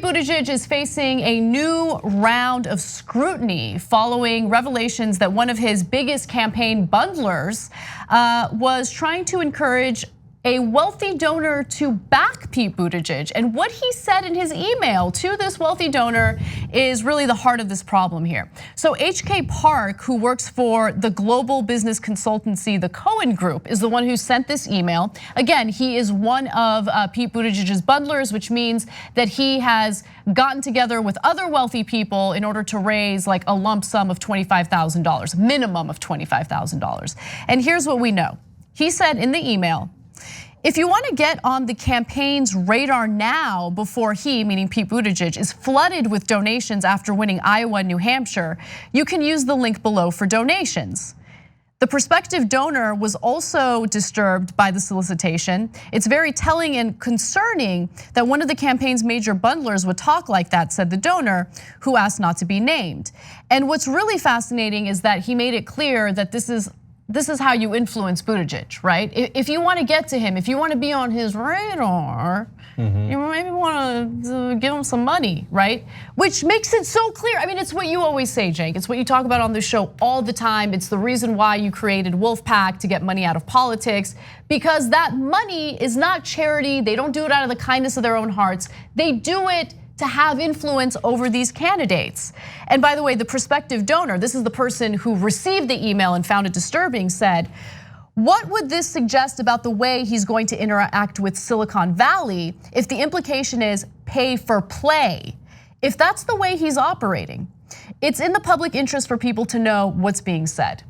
Buttigieg is facing a new round of scrutiny following revelations that one of his biggest campaign bundlers was trying to encourage a wealthy donor to back Pete Buttigieg. And what he said in his email to this wealthy donor is really the heart of this problem here. So HK Park, who works for the global business consultancy, the Cohen Group, is the one who sent this email. Again, he is one of Pete Buttigieg's bundlers, which means that he has gotten together with other wealthy people in order to raise like a lump sum of $25,000, minimum of $25,000. And here's what we know. He said in the email, if you want to get on the campaign's radar now before he, meaning Pete Buttigieg, is flooded with donations after winning Iowa and New Hampshire, you can use the link below for donations. The prospective donor was also disturbed by the solicitation. It's very telling and concerning that one of the campaign's major bundlers would talk like that, said the donor, who asked not to be named. And what's really fascinating is that he made it clear that this is how you influence Buttigieg, right? If you want to get to him, if you want to be on his radar, you maybe want to give him some money, right? Which makes it so clear. I mean, it's what you always say, Jake. It's what you talk about on the show all the time. It's the reason why you created Wolfpack, to get money out of politics, because that money is not charity. They don't do it out of the kindness of their own hearts. They do it to have influence over these candidates. And by the way, the prospective donor, this is the person who received the email and found it disturbing, said, what would this suggest about the way he's going to interact with Silicon Valley if the implication is pay for play? If that's the way he's operating, it's in the public interest for people to know what's being said.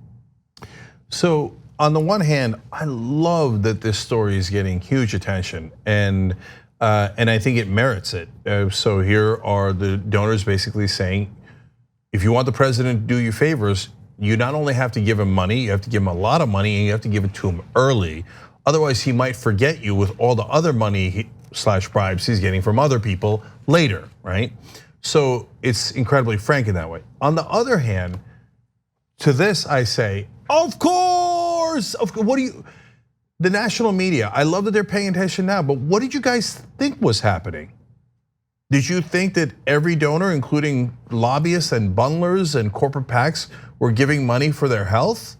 So on the one hand, I love that this story is getting huge attention, and I think it merits it. So here are the donors basically saying, if you want the president to do you favors, you not only have to give him money, you have to give him a lot of money, and you have to give it to him early. Otherwise, he might forget you with all the other money / bribes he's getting from other people later, right? So it's incredibly frank in that way. On the other hand, to this I say, of course, what do you? The national media, I love that they're paying attention now, but what did you guys think was happening? Did you think that every donor, including lobbyists and bundlers and corporate PACs, were giving money for their health?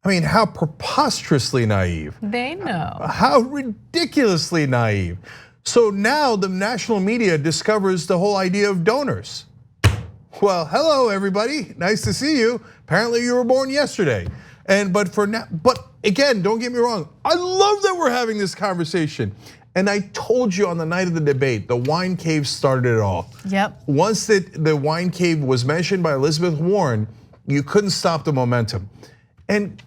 I mean, how preposterously naive. They know. How ridiculously naive. So now the national media discovers the whole idea of donors. Well, hello everybody, nice to see you. Apparently you were born yesterday. But again, don't get me wrong, I love that we're having this conversation. And I told you on the night of the debate, the wine cave started it all. Yep. Once the wine cave was mentioned by Elizabeth Warren, you couldn't stop the momentum. And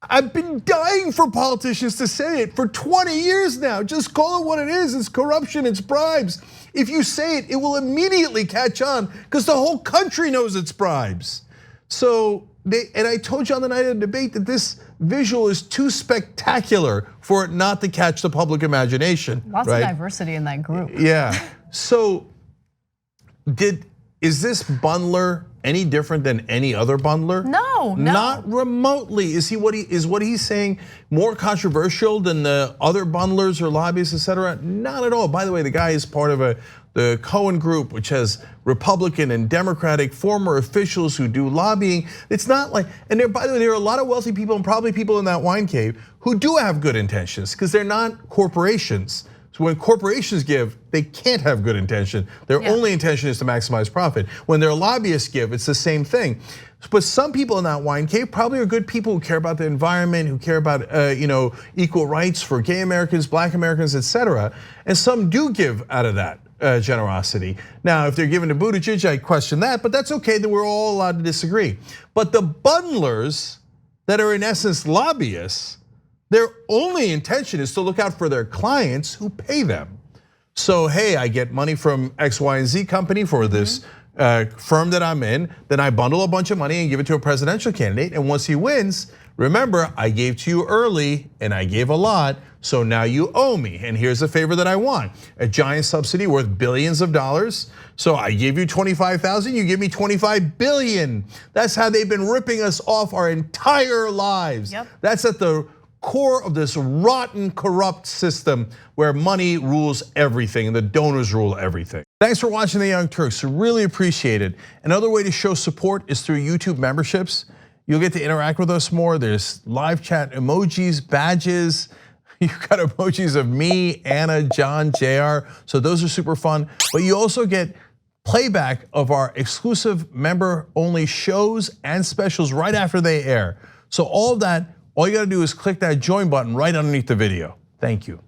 I've been dying for politicians to say it for 20 years now. Just call it what it is. It's corruption, it's bribes. If you say it, it will immediately catch on because the whole country knows it's bribes. So, and I told you on the night of the debate that this visual is too spectacular for it not to catch the public imagination. Lots of diversity in that group. Yeah, so is this bundler any different than any other bundler? No. Not remotely. Is what he's saying more controversial than the other bundlers or lobbyists, et cetera? Not at all. By the way, the guy is part of the Cohen Group, which has Republican and Democratic former officials who do lobbying. It's not like, and by the way, there are a lot of wealthy people and probably people in that wine cave who do have good intentions because they're not corporations. So when corporations give, they can't have good intention. Their only intention is to maximize profit. When their lobbyists give, it's the same thing. But some people in that wine cave probably are good people who care about the environment, who care about equal rights for gay Americans, black Americans, et cetera. And some do give out of that generosity. Now, if they're given to Buttigieg, I question that, but that's okay, then we're all allowed to disagree. But the bundlers that are in essence lobbyists, their only intention is to look out for their clients who pay them. So, hey, I get money from X, Y, and Z company for this firm that I'm in, then I bundle a bunch of money and give it to a presidential candidate, and once he wins, remember, I gave to you early and I gave a lot, so now you owe me, and here's a favor that I want. A giant subsidy worth billions of dollars. So I gave you 25,000, you give me 25 billion. That's how they've been ripping us off our entire lives. Yep. That's at the core of this rotten, corrupt system where money rules everything and the donors rule everything. Thanks for watching The Young Turks, really appreciate it. Another way to show support is through YouTube memberships. You'll get to interact with us more. There's live chat emojis, badges. You've got emojis of me, Anna, John, JR, so those are super fun. But you also get playback of our exclusive member-only shows and specials right after they air. So all of that, all you gotta do is click that join button right underneath the video. Thank you.